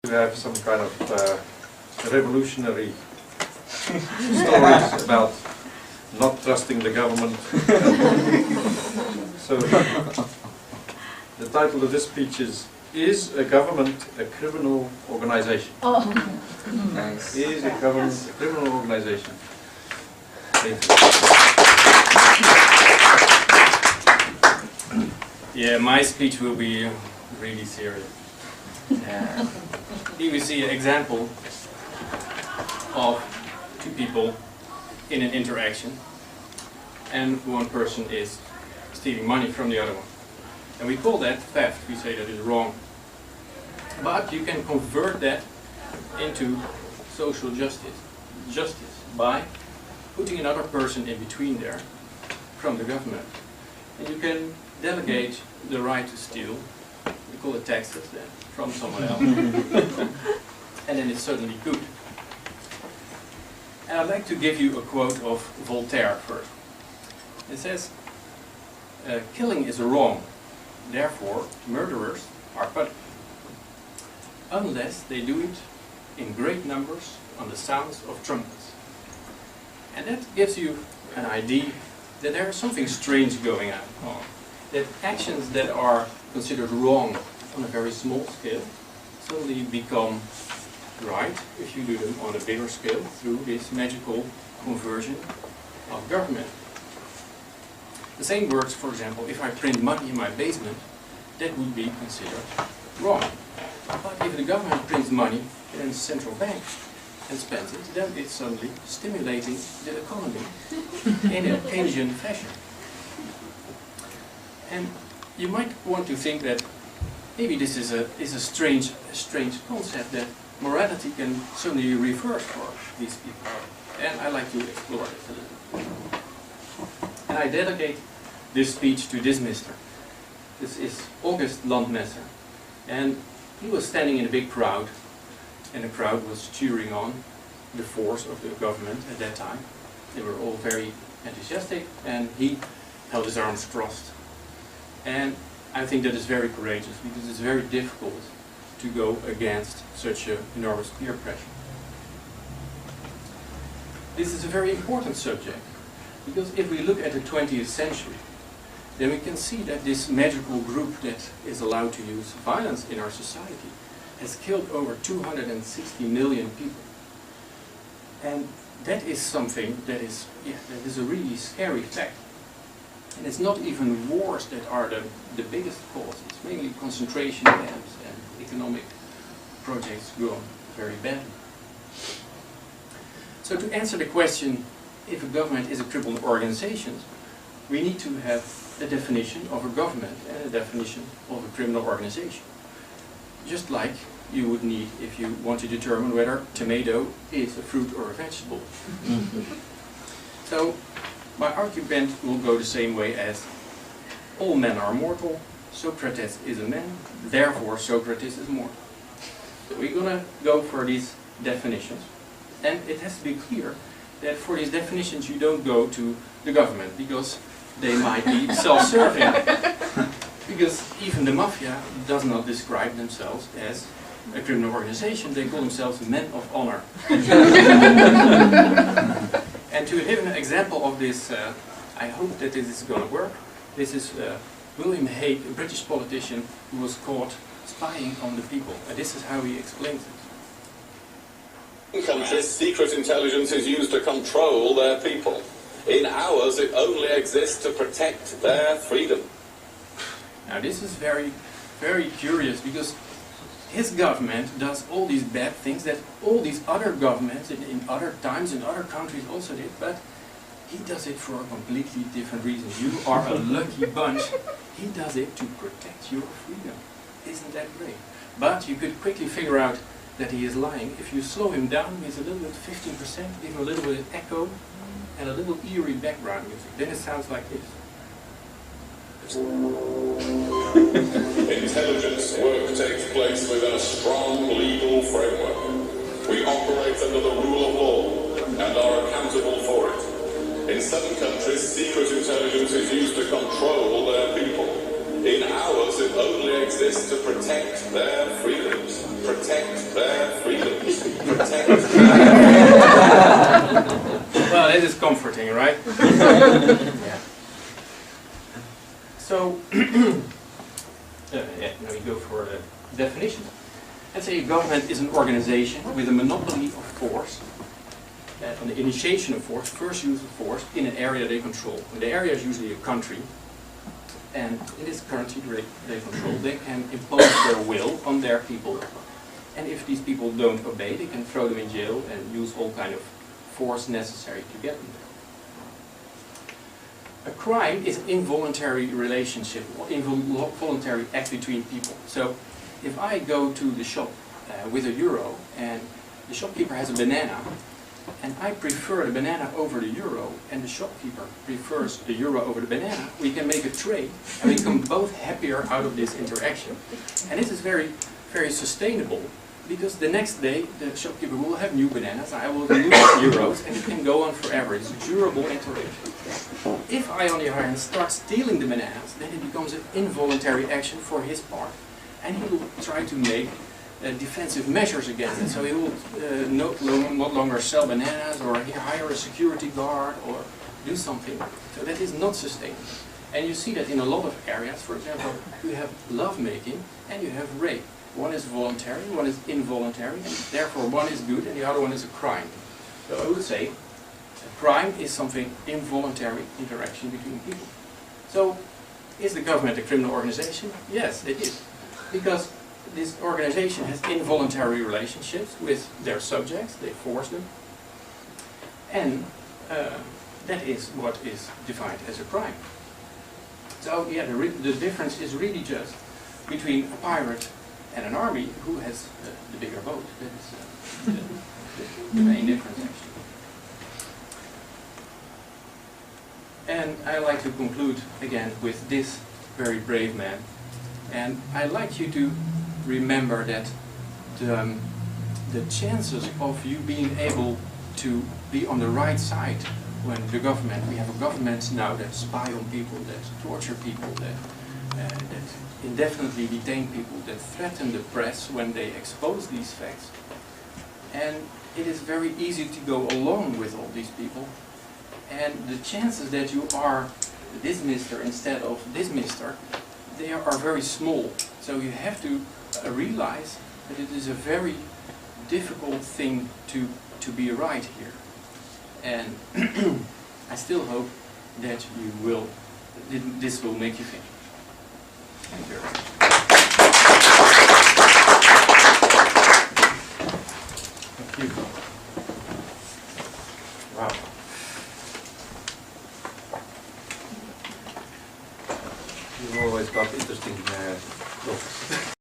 have some kind of revolutionary stories about not trusting the government. So the title of this speech is a government a criminal organization? Oh. Nice. Is a government a criminal organization? Yeah, my speech will be really serious. Here we see an example of two people in an interaction, and one person is stealing money from the other one. And we call that theft. We say that is wrong. But you can convert that into social justice by putting another person in between there from the government. And you can delegate the right to steal, we call it taxes then, from someone else. And then it's certainly good. And I'd like to give you a quote of Voltaire first. It says, killing is wrong, therefore murderers are punished, unless they do it in great numbers on the sounds of trumpets. And that gives you an idea that there is something strange going on. That actions that are considered wrong on a very small scale suddenly become right if you do them on a bigger scale through this magical conversion of government. The same works, for example, if I print money in my basement, that would be considered wrong. But if the government prints money in a central bank and spends it, then it's suddenly stimulating the economy in a Keynesian fashion. And you might want to think that maybe this is a strange concept, that morality can suddenly reverse for these people. And I like to explore it a little bit. And I dedicate this speech to this mister. This is August Landmesser. And he was standing in a big crowd, and the crowd was cheering on the force of the government at that time. They were all very enthusiastic, and he held his arms crossed. And I think that is very courageous, because it's very difficult to go against such an enormous peer pressure. This is a very important subject, because if we look at the 20th century, then we can see that this magical group that is allowed to use violence in our society has killed over 260 million people. And that is something that is a really scary fact. And it's not even wars that are the biggest cause. It's mainly concentration camps and economic projects gone very badly. So to answer the question, if a government is a criminal organization, we need to have a definition of a government and a definition of a criminal organization. Just like you would need if you want to determine whether tomato is a fruit or a vegetable. So my argument will go the same way as all men are mortal, Socrates is a man, therefore Socrates is mortal. So we're gonna go for these definitions, and it has to be clear that for these definitions you don't go to the government, because they might be self-serving. Because even the mafia does not describe themselves as a criminal organization, they call themselves men of honor. And to give an example of this, I hope that this is going to work. This is William Hague, a British politician who was caught spying on the people. And this is how he explains it. In countries, secret intelligence is used to control their people. In ours, it only exists to protect their freedom. Now this is very, very curious, because his government does all these bad things that all these other governments in other times in other countries also did, but he does it for a completely different reason. You are a lucky bunch. He does it to protect your freedom. Isn't that great? But you could quickly figure out that he is lying. If you slow him down with a little bit, 15%, give him a little bit of echo and a little eerie background music, then it sounds like this. Intelligence work takes place within a strong legal framework. We operate under the rule of law and are accountable for it. In certain countries, secret intelligence is used to control their people. In ours, it only exists to protect their freedoms. Protect their freedoms. Protect Well, it is comforting, right? Yeah. So, now we go for the definition. Let's say a government is an organization with a monopoly of force, on the initiation of force, first use of force, in an area they control. And the area is usually a country, and in this country they control, they can impose their will on their people. And if these people don't obey, they can throw them in jail and use all kind of force necessary to get them there. A crime is an involuntary relationship, or involuntary act between people. So if I go to the shop with €1 and the shopkeeper has a banana, and I prefer the banana over the euro, and the shopkeeper prefers the euro over the banana, we can make a trade, and we become both happier out of this interaction. And this is very, very sustainable, because the next day the shopkeeper will have new bananas, I will lose euros, and it can go on forever. It's a durable interaction. If I, on the other hand, start stealing the bananas, then it becomes an involuntary action for his part, and he will try to make defensive measures against it. So he will not longer sell bananas, or hire a security guard, or do something. So that is not sustainable. And you see that in a lot of areas. For example, you have lovemaking and you have rape. One is voluntary, one is involuntary, and therefore one is good and the other one is a crime. So I would say a crime is something involuntary interaction between people. So is the government a criminal organization? Yes, it is. Because this organization has involuntary relationships with their subjects, they force them, and that is what is defined as a crime. So yeah, the difference is really just between a pirate and an army who has the bigger boat. That is the main difference, actually. And I like to conclude again with this very brave man. And I'd like you to remember that the chances of you being able to be on the right side when the government, we have a government now that spy on people, that torture people, that indefinitely detain people, that threaten the press when they expose these facts. And it is very easy to go along with all these people. And the chances that you are this mister instead of this mister, they are very small. So you have to realize that it is a very difficult thing to be right here. And I still hope that you will, this will make you think. Thank you very much. Thank you. Wow. You've always got interesting topics.